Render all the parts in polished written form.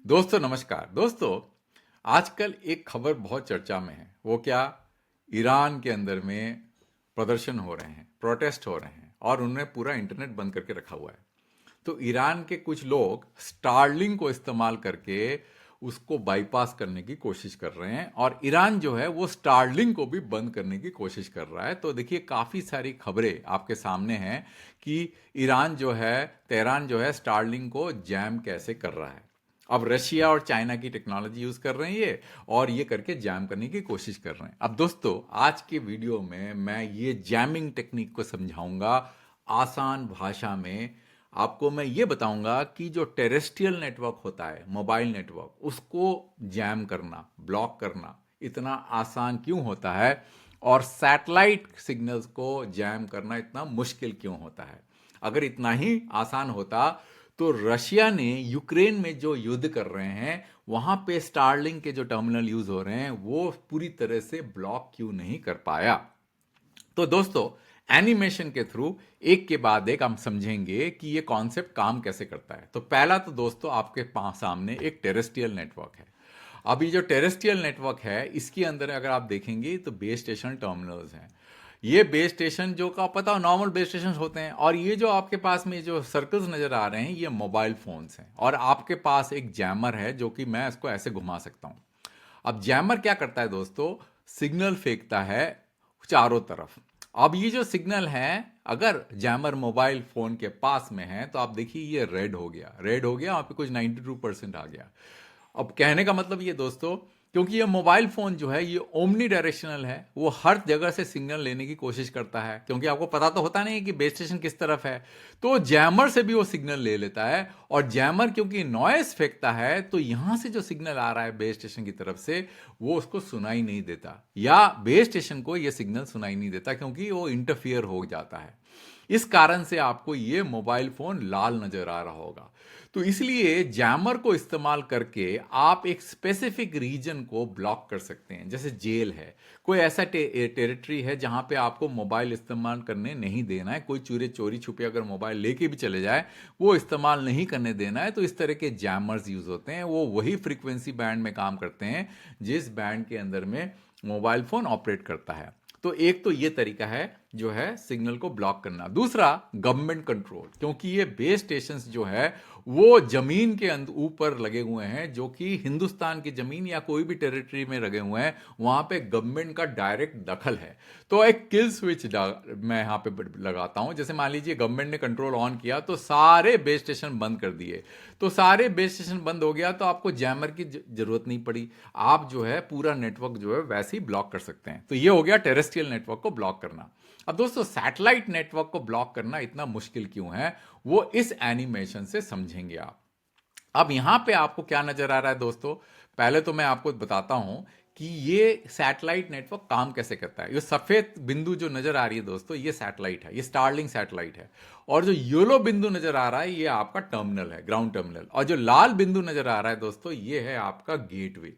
दोस्तों नमस्कार। दोस्तों, आजकल एक खबर बहुत चर्चा में है। वो क्या? ईरान के अंदर में प्रदर्शन हो रहे हैं, प्रोटेस्ट हो रहे हैं और उन्होंने पूरा इंटरनेट बंद करके रखा हुआ है। तो ईरान के कुछ लोग स्टारलिंक को इस्तेमाल करके उसको बाईपास करने की कोशिश कर रहे हैं और ईरान जो है वो स्टारलिंक को भी बंद करने की कोशिश कर रहा है। तो देखिए, काफ़ी सारी खबरें आपके सामने हैं कि ईरान जो है, तेहरान जो है, स्टारलिंक को जैम कैसे कर रहा है। अब रशिया और चाइना की टेक्नोलॉजी यूज कर रहे हैं ये, और ये करके जैम करने की कोशिश कर रहे हैं। अब दोस्तों, आज के वीडियो में मैं ये जैमिंग टेक्निक को समझाऊंगा आसान भाषा में। आपको मैं ये बताऊंगा कि जो टेरेस्ट्रियल नेटवर्क होता है, मोबाइल नेटवर्क, उसको जैम करना, ब्लॉक करना इतना आसान क्यों होता है, और सैटेलाइट सिग्नल्स को जैम करना इतना मुश्किल क्यों होता है। अगर इतना ही आसान होता तो रशिया ने यूक्रेन में जो युद्ध कर रहे हैं वहां पे स्टारलिंक के जो टर्मिनल यूज हो रहे हैं वो पूरी तरह से ब्लॉक क्यों नहीं कर पाया। तो दोस्तों, एनिमेशन के थ्रू एक के बाद एक हम समझेंगे कि ये कॉन्सेप्ट काम कैसे करता है। तो पहला तो दोस्तों, आपके पास सामने एक टेरेस्ट्रियल नेटवर्क है। अब ये जो टेरेस्ट्रियल नेटवर्क है, इसके अंदर अगर आप देखेंगे तो बेस स्टेशन टर्मिनल्स हैं। ये बेस स्टेशन जो का पता हो, नॉर्मल बेस स्टेशन होते हैं। और ये जो आपके पास में जो सर्कल्स नजर आ रहे हैं, ये मोबाइल फोन्स हैं। और आपके पास एक जैमर है जो कि मैं इसको ऐसे घुमा सकता हूं। अब जैमर क्या करता है दोस्तों? सिग्नल फेंकता है चारों तरफ। अब ये जो सिग्नल है, अगर जैमर मोबाइल फोन के पास में है तो आप देखिए ये रेड हो गया, रेड हो गया, वहां पे कुछ 92% आ गया। अब कहने का मतलब ये दोस्तों, क्योंकि ये मोबाइल फोन जो है ये ओमनी डायरेक्शनल है, वो हर जगह से सिग्नल लेने की कोशिश करता है, क्योंकि आपको पता तो होता नहीं है कि बेस स्टेशन किस तरफ है। तो जैमर से भी वो सिग्नल ले लेता है, और जैमर क्योंकि नॉइस फेंकता है तो यहां से जो सिग्नल आ रहा है बेस स्टेशन की तरफ से, वो उसको सुनाई नहीं देता, या बेस स्टेशन को ये सिग्नल सुनाई नहीं देता, क्योंकि वो इंटरफियर हो जाता है। इस कारण से आपको ये मोबाइल फोन लाल नजर आ रहा होगा। तो इसलिए जैमर को इस्तेमाल करके आप एक स्पेसिफिक रीजन को ब्लॉक कर सकते हैं। जैसे जेल है, कोई ऐसा टेरिटरी है जहां पे आपको मोबाइल इस्तेमाल करने नहीं देना है। कोई चोरी छुपे अगर मोबाइल लेके भी चले जाए, वो इस्तेमाल नहीं करने देना है। तो इस तरह के जैमर्स यूज होते हैं। वो वही फ्रीक्वेंसी बैंड में काम करते हैं जिस बैंड के अंदर में मोबाइल फोन ऑपरेट करता है। तो एक तो ये तरीका है जो है सिग्नल को ब्लॉक करना। दूसरा, गवर्नमेंट कंट्रोल, क्योंकि ये बेस स्टेशन जो है वो जमीन के ऊपर लगे हुए हैं, जो कि हिंदुस्तान की जमीन या कोई भी टेरिटरी में लगे हुए हैं, वहां पे गवर्नमेंट का डायरेक्ट दखल है। तो एक किल स्विच मैं यहां पे लगाता हूं। जैसे मान लीजिए गवर्नमेंट ने कंट्रोल ऑन किया तो सारे बेस स्टेशन बंद कर दिए, तो सारे बेस स्टेशन बंद हो गया तो आपको जैमर की जरूरत नहीं पड़ी। आप जो है पूरा नेटवर्क जो है वैसे ही ब्लॉक कर सकते हैं। तो ये हो गया टेरेस्ट्रियल नेटवर्क को ब्लॉक करना। अब दोस्तों, सैटेलाइट नेटवर्क को ब्लॉक करना इतना मुश्किल क्यों है, वो इस एनिमेशन से समझेंगे आप। अब यहां पे आपको क्या नजर आ रहा है दोस्तों? पहले तो मैं आपको बताता हूं कि ये सैटेलाइट नेटवर्क काम कैसे करता है। ये सफेद बिंदु जो नजर आ रही है दोस्तों, ये सैटेलाइट है, ये स्टारलिंक सैटेलाइट है। और जो येलो बिंदु नजर आ रहा है, ये आपका टर्मिनल है, ग्राउंड टर्मिनल। और जो लाल बिंदु नजर आ रहा है दोस्तों, ये है आपका गेटवे।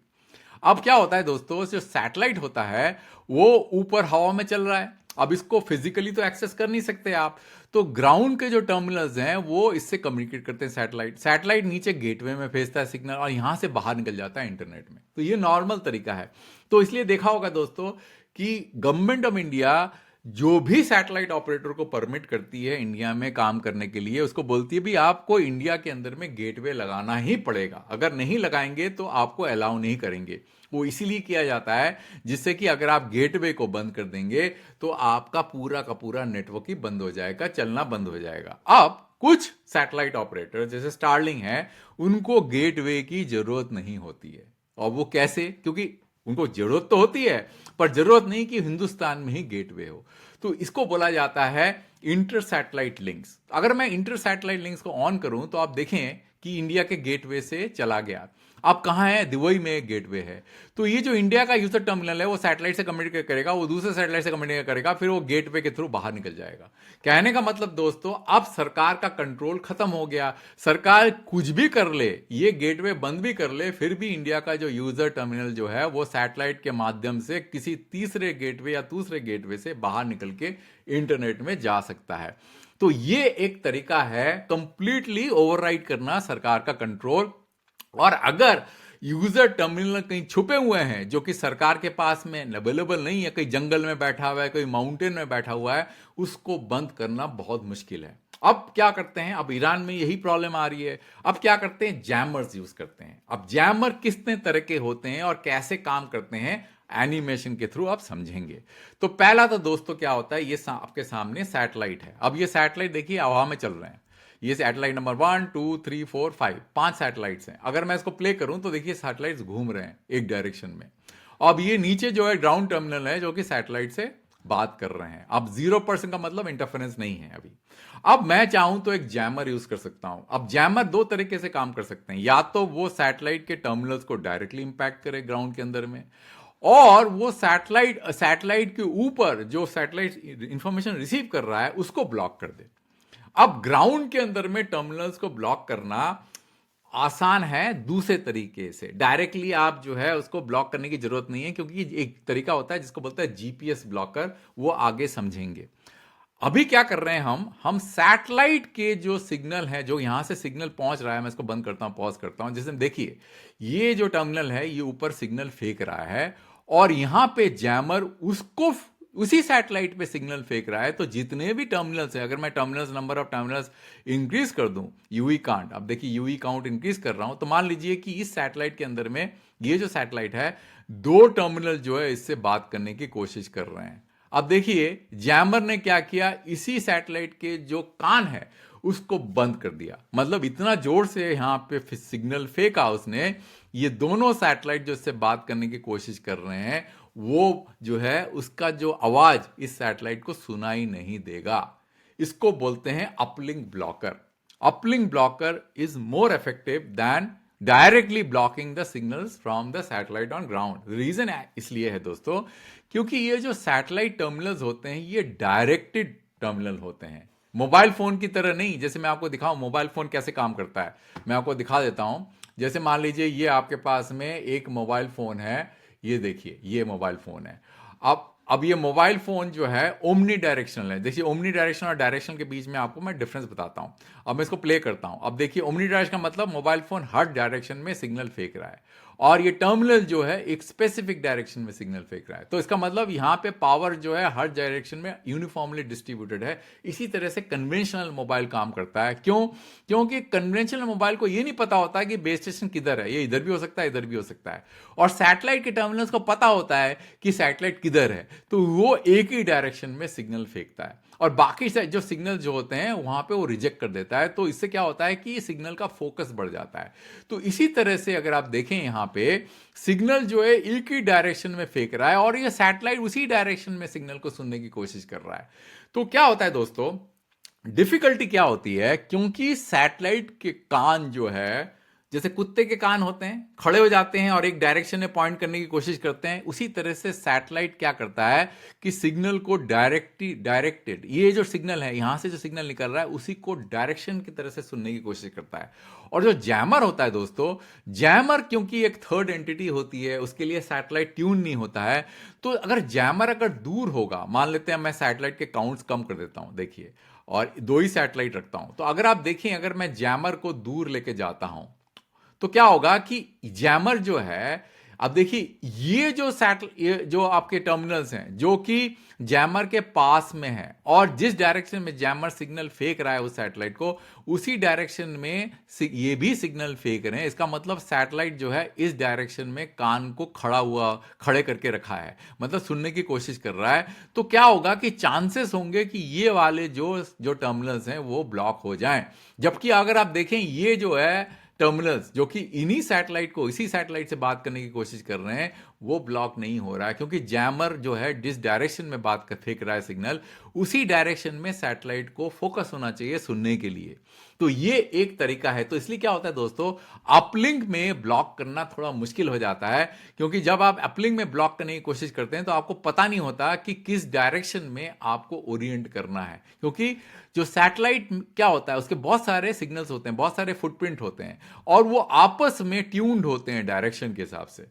अब क्या होता है दोस्तों, जो सैटेलाइट होता है वो ऊपर हवा में चल रहा है। अब इसको फिजिकली तो एक्सेस कर नहीं सकते आप, तो ग्राउंड के जो टर्मिनल्स हैं वो इससे कम्युनिकेट करते हैं। सैटेलाइट सैटेलाइट नीचे गेटवे में भेजता है सिग्नल, और यहां से बाहर निकल जाता है इंटरनेट में। तो ये नॉर्मल तरीका है। तो इसलिए देखा होगा दोस्तों कि गवर्नमेंट ऑफ इंडिया जो भी सैटेलाइट ऑपरेटर को परमिट करती है इंडिया में काम करने के लिए, उसको बोलती है भी आपको इंडिया के अंदर में गेटवे लगाना ही पड़ेगा। अगर नहीं लगाएंगे तो आपको अलाउ नहीं करेंगे। वो इसीलिए किया जाता है जिससे कि अगर आप गेटवे को बंद कर देंगे तो आपका पूरा का पूरा नेटवर्क ही बंद हो जाएगा, चलना बंद हो जाएगा। अब कुछ सैटेलाइट ऑपरेटर जैसे स्टारलिंक है, उनको गेटवे की जरूरत नहीं होती है। और वो कैसे? क्योंकि उनको जरूरत तो होती है, पर जरूरत नहीं कि हिंदुस्तान में ही गेटवे हो। तो इसको बोला जाता है इंटर सैटेलाइट लिंक्स। अगर मैं इंटर सैटेलाइट लिंक्स को ऑन करूं तो आप देखें कि इंडिया के गेटवे से चला गया। अब कहां है? दुबई में एक गेटवे है। तो ये जो इंडिया का यूजर टर्मिनल है वो सैटेलाइट से कम्युनिकेट करेगा, वो दूसरे सैटेलाइट से कम्युनिकेट करेगा, फिर वो गेटवे के थ्रू बाहर निकल जाएगा। कहने का मतलब दोस्तों, अब सरकार का कंट्रोल खत्म हो गया। सरकार कुछ भी कर ले, ये गेटवे बंद भी कर ले, फिर भी इंडिया का जो यूजर टर्मिनल जो है वो सैटेलाइट के माध्यम से किसी तीसरे गेटवे या दूसरे गेटवे से बाहर निकल के इंटरनेट में जा सकता है। तो ये एक तरीका है कंप्लीटली ओवरराइड करना सरकार का कंट्रोल, और अगर यूजर टर्मिनल कहीं छुपे हुए हैं जो कि सरकार के पास में अवेलेबल नहीं है, कहीं जंगल में बैठा हुआ है, कहीं माउंटेन में बैठा हुआ है, उसको बंद करना बहुत मुश्किल है। अब क्या करते हैं, अब ईरान में यही प्रॉब्लम आ रही है। अब क्या करते हैं, जैमर्स यूज करते हैं। अब जैमर कितने तरह के होते हैं और कैसे काम करते हैं, एनिमेशन के थ्रू आप समझेंगे। तो पहला तो दोस्तों क्या होता है, ये आपके सामने सैटेलाइट है। अब ये सैटेलाइट देखिए हवा में चल रहे हैं। ये सैटेलाइट नंबर 1 2 3 4 5, 5 सैटेलाइट्स हैं। अगर मैं इसको प्ले करूं तो देखिए सैटेलाइट्स घूम रहे हैं एक डायरेक्शन में। अब ये नीचे जो है ग्राउंड टर्मिनल है जो कि सैटेलाइट से बात कर रहे हैं। अब 0% का मतलब इंटरफेरेंस नहीं है अभी। अब मैं चाहूं तो एक जैमर यूज कर सकता हूं। अब जैमर दो तरीके से काम कर सकते हैं, या तो वो सैटेलाइट के टर्मिनल्स को डायरेक्टली इंपैक्ट करे ग्राउंड के अंदर में, और वो सैटेलाइट के ऊपर जो सैटेलाइट इंफॉर्मेशन रिसीव कर रहा है उसको ब्लॉक कर दे। अब ग्राउंड के अंदर में टर्मिनल्स को ब्लॉक करना आसान है दूसरे तरीके से। डायरेक्टली आप जो है उसको ब्लॉक करने की जरूरत नहीं है, क्योंकि एक तरीका होता है जिसको बोलते हैं जीपीएस ब्लॉकर, वो आगे समझेंगे। अभी क्या कर रहे हैं, हम सैटेलाइट के जो सिग्नल है, जो यहां से सिग्नल पहुंच रहा है, मैं इसको बंद करता हूं, पॉज करता हूं। जैसे देखिए ये जो टर्मिनल है ये ऊपर सिग्नल फेंक रहा है, और यहां पे जैमर उसको उसी सैटेलाइट पे सिग्नल फेंक रहा है। तो जितने भी टर्मिनल्स है, अगर मैं terminals number of terminals increase कर दूं, यूई काउंट, अब देखिए यूई काउंट इंक्रीज कर रहा हूं, तो मान लीजिए कि इस सैटेलाइट के अंदर में ये जो सैटेलाइट है, दो टर्मिनल जो है इससे बात करने की कोशिश कर रहे हैं। अब देखिए जैमर ने क्या किया, इसी सैटेलाइट के जो कान है उसको बंद कर दिया। मतलब इतना जोर से यहां पे सिग्नल फेंका उसने, ये दोनों सैटेलाइट जो इससे बात करने की कोशिश कर रहे हैं, वो जो है उसका जो आवाज इस सैटेलाइट को सुनाई नहीं देगा। इसको बोलते हैं uplink blocker. Uplink blocker is more effective than directly blocking the signals from the satellite on ground. Reason इसलिए है दोस्तों, क्योंकि ये जो सैटेलाइट टर्मिनल्स होते हैं ये डायरेक्टेड टर्मिनल होते हैं, मोबाइल फोन की तरह नहीं। जैसे मैं आपको दिखाऊं मोबाइल फोन कैसे काम करता है, मैं आपको दिखा देता हूं। जैसे मान लीजिए ये आपके पास में एक मोबाइल फोन है, ये देखिए ये मोबाइल फोन है। अब ये मोबाइल फोन जो है ओमनी डायरेक्शनल है। देखिए ओमनी डायरेक्शनल और डायरेक्शनल के बीच में आपको मैं डिफरेंस बताता हूं। अब मैं इसको प्ले करता हूं। अब देखिए ओमनी डायरेक्शन का मतलब मोबाइल फोन हर डायरेक्शन में सिग्नल फेंक रहा है, और ये टर्मिनल जो है एक स्पेसिफिक डायरेक्शन में सिग्नल फेंक रहा है। तो इसका मतलब यहां पे पावर जो है हर डायरेक्शन में यूनिफॉर्मली डिस्ट्रीब्यूटेड है। इसी तरह से कन्वेंशनल मोबाइल काम करता है। क्यों? क्योंकि कन्वेंशनल मोबाइल को ये नहीं पता होता है कि बेस स्टेशन किधर है, ये इधर भी हो सकता है, इधर भी हो सकता है। और सैटेलाइट के टर्मिनल्स को पता होता है कि सैटेलाइट किधर है, तो वो एक ही डायरेक्शन में सिग्नल फेंकता है, और बाकी जो सिग्नल जो होते हैं वहां पे वो रिजेक्ट कर देता है। तो इससे क्या होता है कि सिग्नल का फोकस बढ़ जाता है। तो इसी तरह से अगर आप देखें यहां पे सिग्नल जो है एक ही डायरेक्शन में फेंक रहा है, और ये सैटेलाइट उसी डायरेक्शन में सिग्नल को सुनने की कोशिश कर रहा है। तो क्या होता है दोस्तों, डिफिकल्टी क्या होती है, क्योंकि सैटेलाइट के कान जो है जैसे कुत्ते के कान होते हैं, खड़े हो जाते हैं और एक डायरेक्शन में पॉइंट करने की कोशिश करते हैं, उसी तरह से सैटेलाइट क्या करता है कि सिग्नल को डायरेक्टेड, ये जो सिग्नल है यहां से जो सिग्नल निकल रहा है उसी को डायरेक्शन की तरह से सुनने की कोशिश करता है। और जो जैमर होता है दोस्तों, जैमर क्योंकि एक थर्ड एंटिटी होती है, उसके लिए सैटेलाइट ट्यून नहीं होता है। तो अगर जैमर अगर दूर होगा, मान लेते हैं मैं सैटेलाइट के काउंट्स कम कर देता हूं, देखिए, और दो ही सैटेलाइट रखता हूं, तो अगर आप देखें अगर मैं जैमर को दूर लेके जाता हूं तो क्या होगा कि जैमर जो है, अब देखिए ये जो आपके टर्मिनल्स हैं जो कि जैमर के पास में है, और जिस डायरेक्शन में जैमर सिग्नल फेंक रहा है उस सैटेलाइट को, उसी डायरेक्शन में ये भी सिग्नल फेंक रहे हैं। इसका मतलब सैटेलाइट जो है इस डायरेक्शन में कान को खड़े करके रखा है, मतलब सुनने की कोशिश कर रहा है। तो क्या होगा कि चांसेस होंगे कि ये वाले जो टर्मिनल्स हैं वो ब्लॉक हो जाएं। जबकि अगर आप देखें ये जो है टर्मिनल्स जो कि इन्हीं सैटेलाइट को, इसी सैटेलाइट से बात करने की कोशिश कर रहे हैं, वो ब्लॉक नहीं हो रहा है, क्योंकि जैमर जो है जिस डायरेक्शन में बात कर फेंक रहा है सिग्नल, उसी डायरेक्शन में सैटेलाइट को फोकस होना चाहिए सुनने के लिए। तो ये एक तरीका है। तो इसलिए क्या होता है दोस्तों, अपलिंक में ब्लॉक करना थोड़ा मुश्किल हो जाता है, क्योंकि जब आप अपलिंक में ब्लॉक करने की कोशिश करते हैं तो आपको पता नहीं होता कि किस डायरेक्शन में आपको ओरिएंट करना है। क्योंकि जो सैटेलाइट क्या होता है, उसके बहुत सारे सिग्नल्स होते हैं, बहुत सारे फुटप्रिंट होते हैं, और वो आपस में ट्यून्ड होते हैं डायरेक्शन के हिसाब से।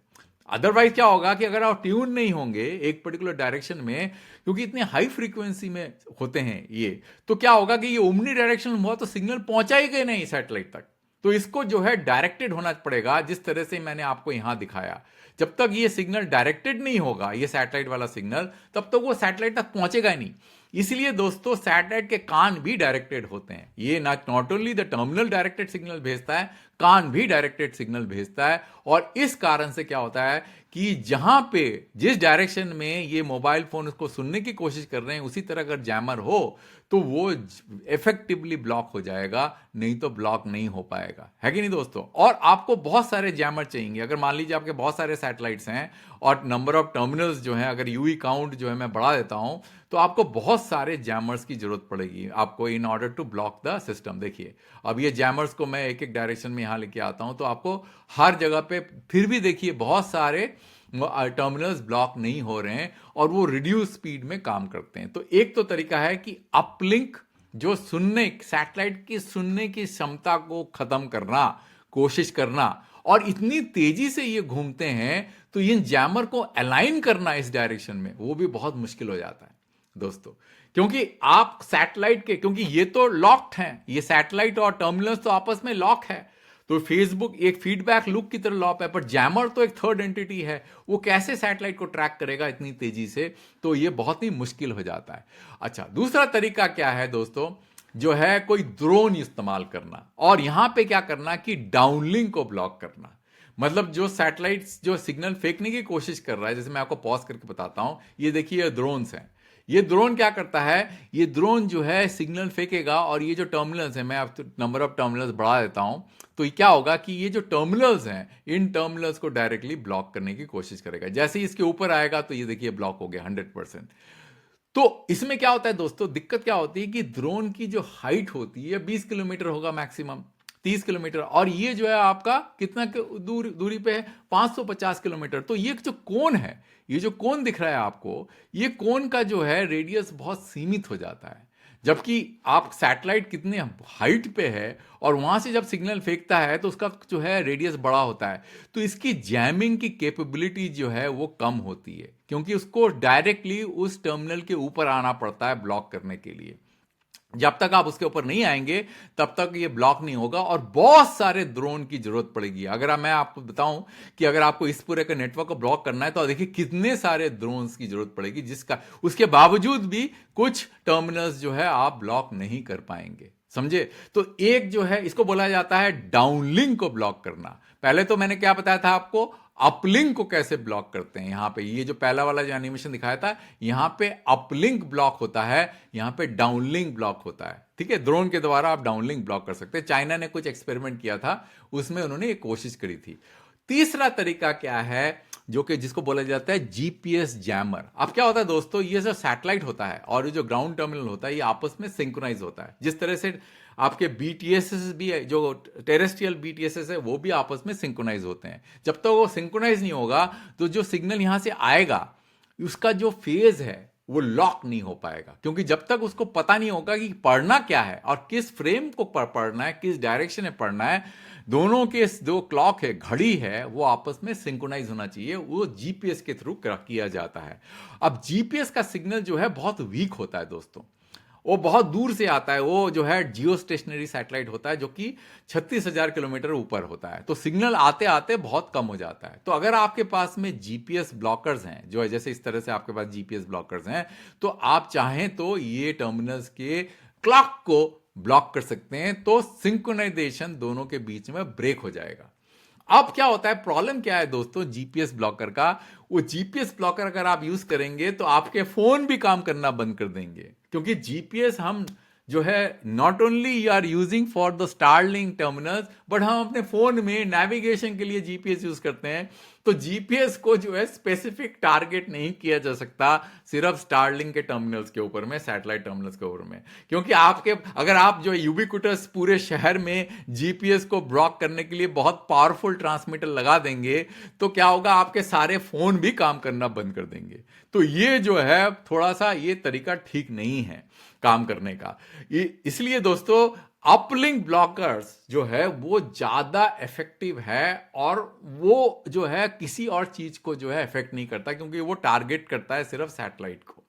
अदरवाइज क्या होगा कि अगर आप ट्यून नहीं होंगे एक पर्टिकुलर डायरेक्शन में, क्योंकि इतने हाई फ्रीक्वेंसी में होते हैं ये, तो क्या होगा कि ये ओमनी डायरेक्शन हुआ तो सिग्नल पहुंचाएगा नहीं सैटेलाइट तक। तो इसको जो है डायरेक्टेड होना पड़ेगा, जिस तरह से मैंने आपको यहां दिखाया। जब तक ये सिग्नल डायरेक्टेड नहीं होगा, ये सैटेलाइट वाला सिग्नल, तब तक वो सैटेलाइट तक पहुंचेगा ही नहीं। इसलिए दोस्तों सैटेलाइट के कान भी डायरेक्टेड होते हैं। ये not only the terminal directed signal भेजता है, कान भी डायरेक्टेड सिग्नल भेजता है। और इस कारण से क्या होता है कि जहां पे जिस डायरेक्शन में ये मोबाइल फोन उसको सुनने की कोशिश कर रहे हैं, उसी तरह अगर जैमर हो तो वो इफेक्टिवली ब्लॉक हो जाएगा, नहीं तो ब्लॉक नहीं हो पाएगा, है कि नहीं दोस्तों। और आपको बहुत सारे जैमर चाहिए। अगर मान लीजिए आपके बहुत सारे सैटेलाइट्स हैं और नंबर ऑफ टर्मिनल्स जो है, अगर यूई काउंट जो है मैं बढ़ा देता हूं, तो आपको बहुत सारे जैमर्स की जरूरत पड़ेगी आपको in order to block the system. देखिए अब ये जैमर्स को मैं एक एक डायरेक्शन में यहां लेके आता हूं, तो आपको हर जगह पे फिर भी देखिए बहुत सारे टर्मिनल्स ब्लॉक नहीं हो रहे हैं और वो रिड्यूस स्पीड में काम करते हैं। तो एक तो तरीका है कि अपलिंक, जो सुनने सैटेलाइट की सुनने की क्षमता को खत्म करना, कोशिश करना, और इतनी तेजी से ये घूमते हैं तो इन जैमर को अलाइन करना इस डायरेक्शन में वो भी बहुत मुश्किल हो जाता है दोस्तों। क्योंकि आप सैटेलाइट के, क्योंकि ये तो लॉक्ड हैं, ये सैटेलाइट और टर्मिनल्स तो आपस में लॉक है, तो फेसबुक एक फीडबैक लूप की तरह लॉक है, पर जैमर तो एक थर्ड एंटिटी है, वो कैसे सैटेलाइट को ट्रैक करेगा इतनी तेजी से, तो ये बहुत ही मुश्किल हो जाता है। अच्छा, दूसरा तरीका क्या है दोस्तों, जो है कोई ड्रोन इस्तेमाल करना, और यहां पे क्या करना कि डाउनलिंक को ब्लॉक करना। मतलब जो सैटेलाइट्स जो सिग्नल फेंकने की कोशिश कर रहा है, जैसे मैं आपको पॉज करके बताता हूं, ये देखिए ये ड्रोन्स हैं। ये ड्रोन क्या करता है, ये ड्रोन जो है सिग्नल फेंकेगा, और ये जो टर्मिनल्स हैं, मैं आपको नंबर ऑफ टर्मिनल्स बढ़ा देता हूं, तो ये क्या होगा कि ये जो टर्मिनल्स हैं, इन टर्मिनल्स को डायरेक्टली ब्लॉक करने की कोशिश करेगा। जैसे ही इसके ऊपर आएगा तो ये देखिए ब्लॉक हो गया 100%। तो इसमें क्या होता है दोस्तों, दिक्कत क्या होती है कि ड्रोन की जो हाइट होती है 20 किलोमीटर होगा मैक्सिमम, 30 किलोमीटर, और ये जो है आपका कितना दूरी पे है, 550 किलोमीटर। तो ये जो कोन है, ये जो कोन दिख रहा है आपको, ये कोन का जो है रेडियस बहुत सीमित हो जाता है। जबकि आप सैटेलाइट कितने हाइट पे है और वहां से जब सिग्नल फेंकता है तो उसका जो है रेडियस बड़ा होता है, तो इसकी जैमिंग की कैपेबिलिटी जो है वो कम होती है, क्योंकि उसको डायरेक्टली उस टर्मिनल के ऊपर आना पड़ता है ब्लॉक करने के लिए। जब तक आप उसके ऊपर नहीं आएंगे तब तक ये ब्लॉक नहीं होगा, और बहुत सारे ड्रोन की जरूरत पड़ेगी। अगर मैं आपको बताऊं कि अगर आपको इस पूरे के नेटवर्क को ब्लॉक करना है, तो देखिए कितने सारे ड्रोन्स की जरूरत पड़ेगी, जिसका उसके बावजूद भी कुछ टर्मिनल्स जो है आप ब्लॉक नहीं कर पाएंगे, समझे। तो एक जो है इसको बोला जाता है डाउनलिंक को ब्लॉक करना। पहले तो मैंने क्या बताया था आपको, अपलिंक को कैसे ब्लॉक करते हैं। यहां पे ये जो पहला वाला जो एनिमेशन दिखाया था, यहां पे अपलिंक ब्लॉक होता है, यहां पे डाउनलिंक ब्लॉक होता है, ठीक है। ड्रोन के द्वारा आप डाउनलिंक ब्लॉक कर सकते हैं। चाइना ने कुछ एक्सपेरिमेंट किया था, उसमें उन्होंने एक कोशिश करी थी। तीसरा तरीका क्या है, जो कि जिसको बोला जाता है जीपीएस जैमर। अब क्या होता है दोस्तों, ये जो सैटेलाइट होता है और ये जो ग्राउंड टर्मिनल होता है, ये आपस में सिंक्रोनाइज होता है। जिस तरह से आपके बीटीएसएस भी है, जो टेरेस्ट्रियल बीटीएसएस है, वो भी आपस में सिंक्रोनाइज होते हैं। जब तक वो सिंक्रोनाइज नहीं होगा तो जो सिग्नल यहां से आएगा, उसका जो फेज है वो लॉक नहीं हो पाएगा, क्योंकि जब तक उसको पता नहीं होगा कि पढ़ना क्या है और किस फ्रेम को पढ़ना है, किस डायरेक्शन में पढ़ना है, दोनों के जो क्लॉक है, घड़ी है, वो आपस में सिंक्रोनाइज होना चाहिए। वो जीपीएस के थ्रू किया जाता है। अब जीपीएस का सिग्नल जो है बहुत वीक होता है दोस्तों, वो बहुत दूर से आता है। वो जो है जियो स्टेशनरी सैटेलाइट होता है, जो कि 36,000 किलोमीटर ऊपर होता है, तो सिग्नल आते आते बहुत कम हो जाता है। तो अगर आपके पास में जीपीएस ब्लॉकर्स हैं, जो है जैसे इस तरह से आपके पास जीपीएस ब्लॉकर्स हैं, तो आप चाहें तो ये टर्मिनल्स के क्लॉक को ब्लॉक कर सकते हैं, तो सिंक्रोनाइजेशन दोनों के बीच में ब्रेक हो जाएगा। अब क्या होता है, प्रॉब्लम क्या है दोस्तों जीपीएस ब्लॉकर का, वो जीपीएस ब्लॉकर अगर आप यूज करेंगे तो आपके फोन भी काम करना बंद कर देंगे, क्योंकि जीपीएस हम जो है not only you are using for the Starlink terminals, but हम अपने फोन में नेविगेशन के लिए जीपीएस यूज करते हैं। तो जीपीएस को जो है स्पेसिफिक टारगेट नहीं किया जा सकता सिर्फ स्टारलिंक के टर्मिनल्स के ऊपर में, सैटेलाइट टर्मिनल्स के ऊपर में, क्योंकि आपके अगर आप जो यूबिक्विटस पूरे शहर में जीपीएस को ब्लॉक करने के लिए बहुत पावरफुल ट्रांसमीटर लगा देंगे, तो क्या होगा, आपके सारे फोन भी काम करना बंद कर देंगे। तो ये जो है थोड़ा सा ये तरीका ठीक नहीं है काम करने का। इसलिए दोस्तों अपलिंक ब्लॉकर्स जो है वो ज्यादा इफेक्टिव है, और वो जो है किसी और चीज को जो है इफेक्ट नहीं करता, क्योंकि वो टारगेट करता है सिर्फ सैटेलाइट को,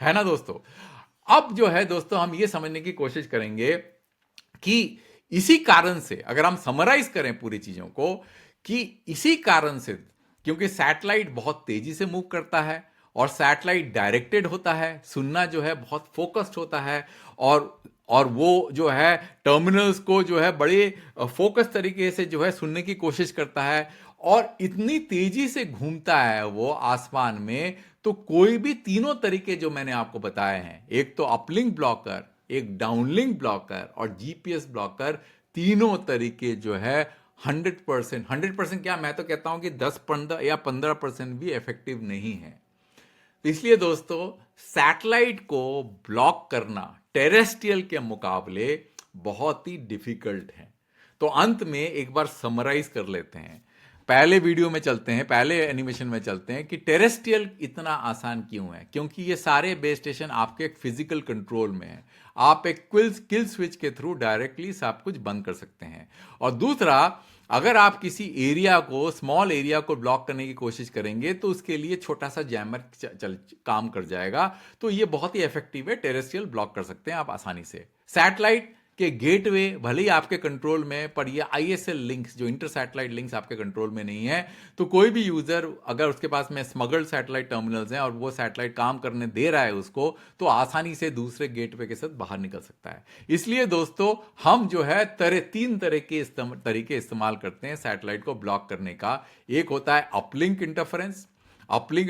है ना दोस्तों। अब जो है दोस्तों हम ये समझने की कोशिश करेंगे कि इसी कारण से अगर हम समराइज करें पूरी चीजों को, कि इसी कारण से, क्योंकि सैटेलाइट बहुत तेजी से मूव करता है और सैटेलाइट डायरेक्टेड होता है, सुनना जो है बहुत फोकस्ड होता है, और वो जो है टर्मिनल्स को जो है बड़े फोकस तरीके से जो है सुनने की कोशिश करता है, और इतनी तेजी से घूमता है वो आसमान में। तो कोई भी तीनों तरीके जो मैंने आपको बताए हैं, एक तो अपलिंक ब्लॉकर, एक डाउनलिंक ब्लॉकर और जीपीएस ब्लॉकर, तीनों तरीके जो है 100% क्या, मैं तो कहता हूं कि 10-15 या 15% भी इफेक्टिव नहीं है। तो इसलिए दोस्तों, सैटेलाइट को ब्लॉक करना टेरेस्ट्रियल के मुकाबले बहुत ही डिफिकल्ट है। तो अंत में एक बार समराइज कर लेते हैं, पहले वीडियो में चलते हैं, पहले एनिमेशन में चलते हैं कि टेरेस्ट्रियल इतना आसान क्यों है। क्योंकि ये सारे बेस स्टेशन आपके एक फिजिकल कंट्रोल में है, आप एक किल स्विच के थ्रू डायरेक्टली सब कुछ बंद कर सकते हैं। और दूसरा, अगर आप किसी एरिया को, स्मॉल एरिया को ब्लॉक करने की कोशिश करेंगे तो उसके लिए छोटा सा जैमर काम कर जाएगा। तो ये बहुत ही इफेक्टिव है, टेरेस्ट्रियल ब्लॉक कर सकते हैं आप आसानी से। सैटेलाइट के गेटवे भले ही आपके कंट्रोल में, पर ये आईएसएल लिंक्स, जो इंटर सैटेलाइट लिंक्स आपके कंट्रोल में नहीं है, तो कोई भी यूजर अगर उसके पास में स्मगल्ड सैटेलाइट टर्मिनल्स हैं और वो सैटेलाइट काम करने दे रहा है उसको, तो आसानी से दूसरे गेटवे के साथ बाहर निकल सकता है। इसलिए दोस्तों, हम जो है तीन तरह के तरीके इस्तेमाल करते हैं सैटेलाइट को ब्लॉक करने का। एक होता है अपलिंक इंटरफेरेंस। अपलिंक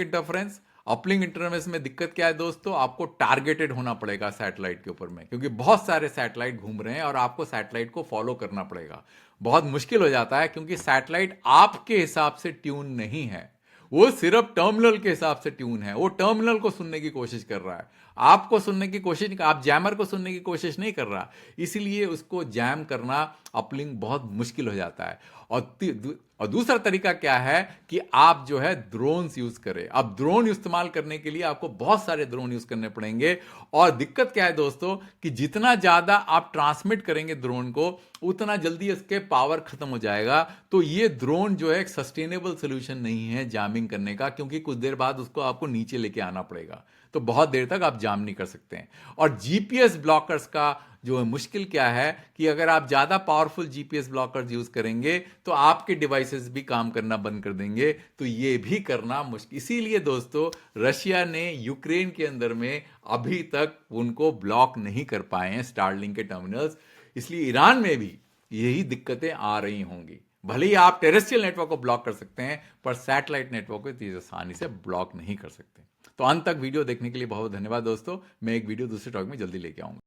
इंटरफेरेंस में दिक्कत क्या है दोस्तों, आपको टारगेटेड होना पड़ेगा सैटेलाइट के ऊपर में, क्योंकि बहुत सारे सैटेलाइट घूम रहे हैं और आपको सैटेलाइट को फॉलो करना पड़ेगा। बहुत मुश्किल हो जाता है, क्योंकि सैटेलाइट आपके हिसाब से ट्यून नहीं है, वो सिर्फ टर्मिनल के हिसाब से ट्यून है। वो टर्मिनल को सुनने की कोशिश कर रहा है, आपको सुनने की कोशिश नहीं, आप जैमर को सुनने की कोशिश नहीं कर रहा। इसीलिए उसको जैम करना, अपलिंक बहुत मुश्किल हो जाता है। और दूसरा तरीका क्या है कि आप जो है ड्रोन्स यूज करें। अब ड्रोन इस्तेमाल करने के लिए आपको बहुत सारे ड्रोन यूज करने पड़ेंगे। और दिक्कत क्या है दोस्तों, कि जितना ज्यादा आप ट्रांसमिट करेंगे ड्रोन को, उतना जल्दी इसके पावर खत्म हो जाएगा। तो ये ड्रोन जो है एक सस्टेनेबल सोल्यूशन नहीं है जामिंग करने का, क्योंकि कुछ देर बाद उसको आपको नीचे लेके आना पड़ेगा, तो बहुत देर तक आप जाम नहीं कर सकते हैं। और जीपीएस ब्लॉकर्स का जो है मुश्किल क्या है, कि अगर आप ज्यादा पावरफुल जीपीएस ब्लॉकर्स यूज करेंगे तो आपके डिवाइसेस भी काम करना बंद कर देंगे, तो ये भी करना मुश्किल। इसीलिए दोस्तों, रशिया ने यूक्रेन के अंदर में अभी तक उनको ब्लॉक नहीं कर पाए हैं स्टारलिंक के टर्मिनल्स। इसलिए ईरान में भी यही दिक्कतें आ रही होंगी। भले ही आप टेरेस्ट्रियल नेटवर्क को ब्लॉक कर सकते हैं, पर सैटेलाइट नेटवर्क को इतनी आसानी से ब्लॉक नहीं कर सकते। तो अंत तक वीडियो देखने के लिए बहुत धन्यवाद दोस्तों। मैं एक वीडियो दूसरे टॉपिक में जल्दी लेके आऊंगा।